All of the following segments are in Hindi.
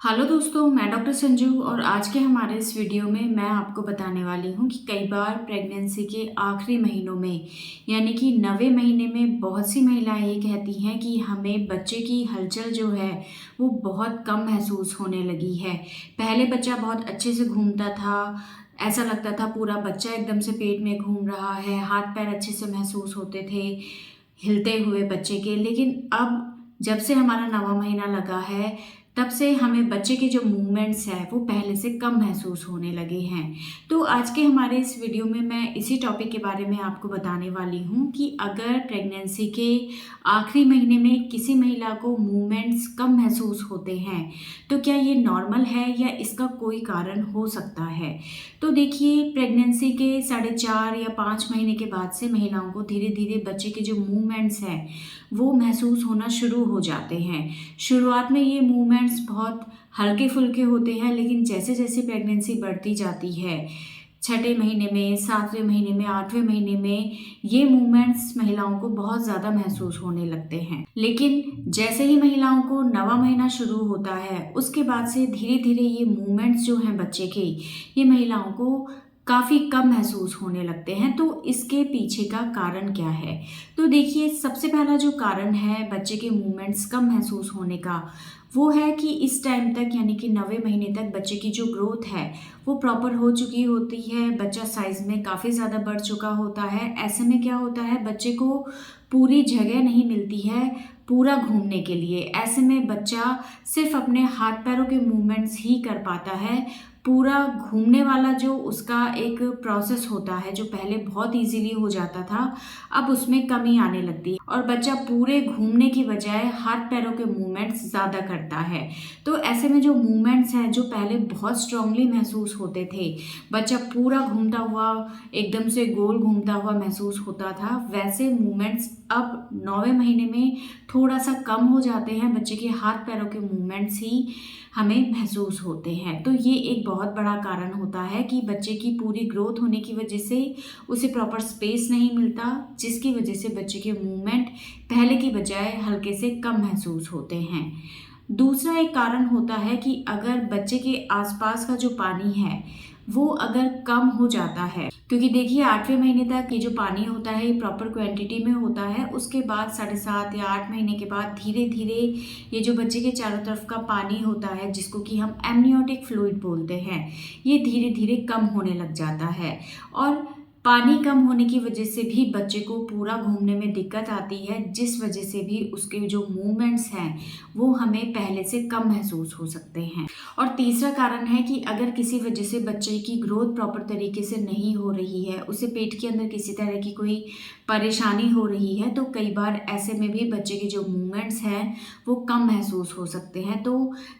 हेलो दोस्तों, मैं डॉक्टर संजू और आज के हमारे इस वीडियो में मैं आपको बताने वाली हूँ कि कई बार प्रेगनेंसी के आखिरी महीनों में यानी कि 9वें महीने में बहुत सी महिलाएं ये कहती हैं कि हमें बच्चे की हलचल जो है वो बहुत कम महसूस होने लगी है। पहले बच्चा बहुत अच्छे से घूमता था, ऐसा लगता था पूरा बच्चा एकदम से पेट में घूम रहा है, हाथ पैर अच्छे से महसूस होते थे हिलते हुए बच्चे के। लेकिन अब जब से हमारा 9वां महीना लगा है तब से हमें बच्चे के जो मूवमेंट्स हैं वो पहले से कम महसूस होने लगे हैं। तो आज के हमारे इस वीडियो में मैं इसी टॉपिक के बारे में आपको बताने वाली हूँ कि अगर प्रेगनेंसी के आखिरी महीने में किसी महिला को मूवमेंट्स कम महसूस होते हैं तो क्या ये नॉर्मल है या इसका कोई कारण हो सकता है। तो देखिए, प्रेगनेंसी के 4.5 या 5 महीने के बाद से महिलाओं को धीरे धीरे बच्चे के जो मूवमेंट्स हैं वो महसूस होना शुरू हो जाते हैं। शुरुआत में ये मूवमेंट्स बहुत हल्के फुल्के होते हैं, लेकिन जैसे जैसे प्रेगनेंसी बढ़ती जाती है, छठे महीने में, 7वें महीने में, 8वें महीने में ये मूवमेंट्स महिलाओं को बहुत ज़्यादा महसूस होने लगते हैं। लेकिन जैसे ही महिलाओं को 9वां महीना शुरू होता है उसके बाद से धीरे धीरे ये मूवमेंट्स जो हैं बच्चे के, ये महिलाओं को काफ़ी कम महसूस होने लगते हैं। तो इसके पीछे का कारण क्या है? तो देखिए, सबसे पहला जो कारण है बच्चे के मूवमेंट्स कम महसूस होने का, वो है कि इस टाइम तक यानी कि 9वें महीने तक बच्चे की जो ग्रोथ है वो प्रॉपर हो चुकी होती है। बच्चा साइज में काफ़ी ज़्यादा बढ़ चुका होता है। ऐसे में क्या होता है, बच्चे को पूरी जगह नहीं मिलती है पूरा घूमने के लिए। ऐसे में बच्चा सिर्फ अपने हाथ पैरों के मूवमेंट्स ही कर पाता है। पूरा घूमने वाला जो उसका एक प्रोसेस होता है जो पहले बहुत इजीली हो जाता था, अब उसमें कमी आने लगती है और बच्चा पूरे घूमने की बजाय हाथ पैरों के मूवमेंट्स ज़्यादा करता है। तो ऐसे में जो मूवमेंट्स हैं जो पहले बहुत स्ट्रांगली महसूस होते थे, बच्चा पूरा घूमता हुआ एकदम से गोल घूमता हुआ महसूस होता था, वैसे मूवमेंट्स अब 9वें महीने में थोड़ा सा कम हो जाते हैं। बच्चे के हाथ पैरों के मूवमेंट्स ही हमें महसूस होते हैं। तो ये एक बहुत बड़ा कारण होता है कि बच्चे की पूरी ग्रोथ होने की वजह से उसे प्रॉपर स्पेस नहीं मिलता, जिसकी वजह से बच्चे के मूवमेंट पहले की बजाय हल्के से कम महसूस होते हैं। दूसरा एक कारण होता है कि अगर बच्चे के आसपास का जो पानी है वो अगर कम हो जाता है, क्योंकि देखिए 8वें महीने तक ये जो पानी होता है ये प्रॉपर क्वांटिटी में होता है। उसके बाद 7.5 या 8 महीने के बाद धीरे धीरे ये जो बच्चे के चारों तरफ का पानी होता है, जिसको कि हम एमनियोटिक फ्लूइड बोलते हैं, ये धीरे धीरे कम होने लग जाता है। और पानी कम होने की वजह से भी बच्चे को पूरा घूमने में दिक्कत आती है, जिस वजह से भी उसके जो मूवमेंट्स हैं वो हमें पहले से कम महसूस हो सकते हैं। और तीसरा कारण है कि अगर किसी वजह से बच्चे की ग्रोथ प्रॉपर तरीके से नहीं हो रही है, उसे पेट के अंदर किसी तरह की कोई परेशानी हो रही है, तो कई बार ऐसे में भी बच्चे के जो मूवमेंट्स हैं वो कम महसूस हो सकते हैं। तो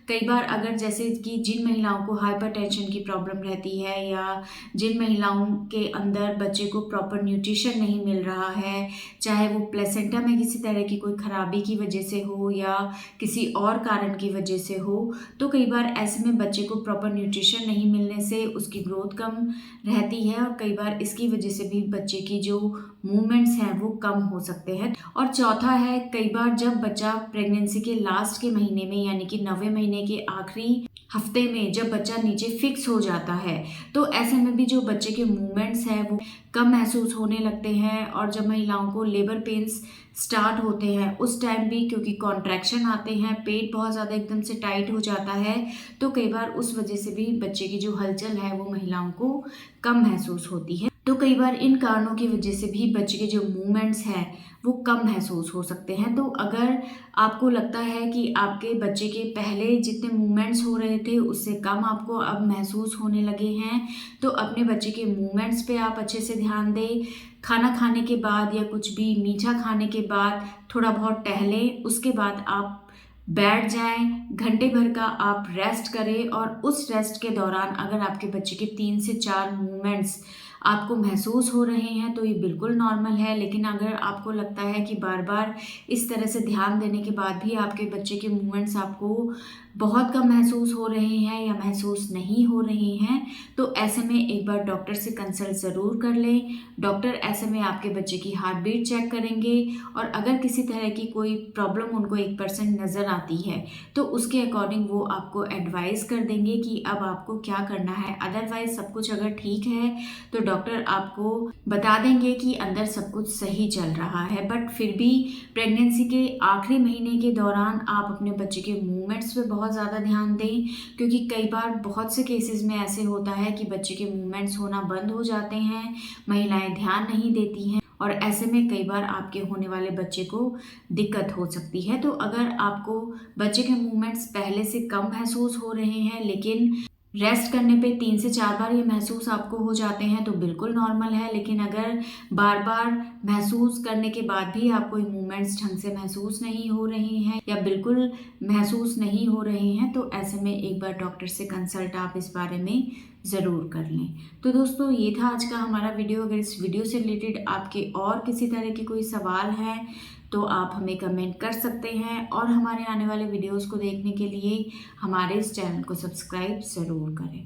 कई बार अगर जैसे कि जिन महिलाओं को हाइपरटेंशन की प्रॉब्लम रहती है या जिन महिलाओं के अंदर बच्चे को प्रॉपर न्यूट्रिशन नहीं मिल रहा है, चाहे वो प्लेसेंटा में किसी तरह की कोई खराबी की वजह से हो या किसी और कारण की वजह से हो, तो कई बार ऐसे में बच्चे को प्रॉपर न्यूट्रिशन नहीं मिलने से उसकी ग्रोथ कम रहती है और कई बार इसकी वजह से भी बच्चे की जो मूवमेंट्स हैं वो कम हो सकते हैं। और चौथा है, कई बार जब बच्चा प्रेगनेंसी के लास्ट के महीने में यानी कि 9वें महीने के आखिरी हफ्ते में जब बच्चा नीचे फिक्स हो जाता है, तो ऐसे में भी जो बच्चे के मूवमेंट्स हैं वो कम महसूस होने लगते हैं। और जब महिलाओं को लेबर पेन्स स्टार्ट होते हैं उस टाइम भी, क्योंकि कॉन्ट्रैक्शन आते हैं, पेट बहुत ज़्यादा एकदम से टाइट हो जाता है, तो कई बार उस वजह से भी बच्चे की जो हलचल है वो महिलाओं को कम महसूस होती है। तो कई बार इन कारणों की वजह से भी बच्चे के जो मूवमेंट्स हैं वो कम महसूस हो सकते हैं। तो अगर आपको लगता है कि आपके बच्चे के पहले जितने मूवमेंट्स हो रहे थे उससे कम आपको अब महसूस होने लगे हैं, तो अपने बच्चे के मूवमेंट्स पे आप अच्छे से ध्यान दें। खाना खाने के बाद या कुछ भी मीठा खाने के बाद थोड़ा बहुत टहलें, उसके बाद आप बैठ जाएं, घंटे भर का आप रेस्ट करें। और उस रेस्ट के दौरान अगर आपके बच्चे के 3 से 4 मूवमेंट्स आपको महसूस हो रहे हैं तो ये बिल्कुल नॉर्मल है। लेकिन अगर आपको लगता है कि बार बार इस तरह से ध्यान देने के बाद भी आपके बच्चे के मूवमेंट्स आपको बहुत कम महसूस हो रहे हैं या महसूस नहीं हो रहे हैं, तो ऐसे में एक बार डॉक्टर से कंसल्ट ज़रूर कर लें। डॉक्टर ऐसे में आपके बच्चे की हार्ट बीट चेक करेंगे और अगर किसी तरह की कोई प्रॉब्लम उनको 1% नज़र आती है, तो उसके अकॉर्डिंग वो आपको एडवाइस कर देंगे कि अब आपको क्या करना है। अदरवाइज़ सब कुछ अगर ठीक है, तो डॉक्टर आपको बता देंगे कि अंदर सब कुछ सही चल रहा है। बट फिर भी प्रेगनेंसी के आखिरी महीने के दौरान आप अपने बच्चे के मूवमेंट्स पे बहुत ज़्यादा ध्यान दें, क्योंकि कई बार बहुत से केसेस में ऐसे होता है कि बच्चे के मूवमेंट्स होना बंद हो जाते हैं, महिलाएं ध्यान नहीं देती हैं और ऐसे में कई बार आपके होने वाले बच्चे को दिक्कत हो सकती है। तो अगर आपको बच्चे के मूवमेंट्स पहले से कम महसूस हो रहे हैं, लेकिन रेस्ट करने पे 3 से 4 बार ये महसूस आपको हो जाते हैं, तो बिल्कुल नॉर्मल है। लेकिन अगर बार-बार महसूस करने के बाद भी आपको ये मूवमेंट्स ढंग से महसूस नहीं हो रहे हैं या बिल्कुल महसूस नहीं हो रहे हैं, तो ऐसे में एक बार डॉक्टर से कंसल्ट आप इस बारे में ज़रूर कर लें। तो दोस्तों, ये था आज का हमारा वीडियो। अगर इस वीडियो से रिलेटेड आपके और किसी तरह के कोई सवाल हैं, तो आप हमें कमेंट कर सकते हैं और हमारे आने वाले वीडियोज़ को देखने के लिए हमारे इस चैनल को सब्सक्राइब ज़रूर करें।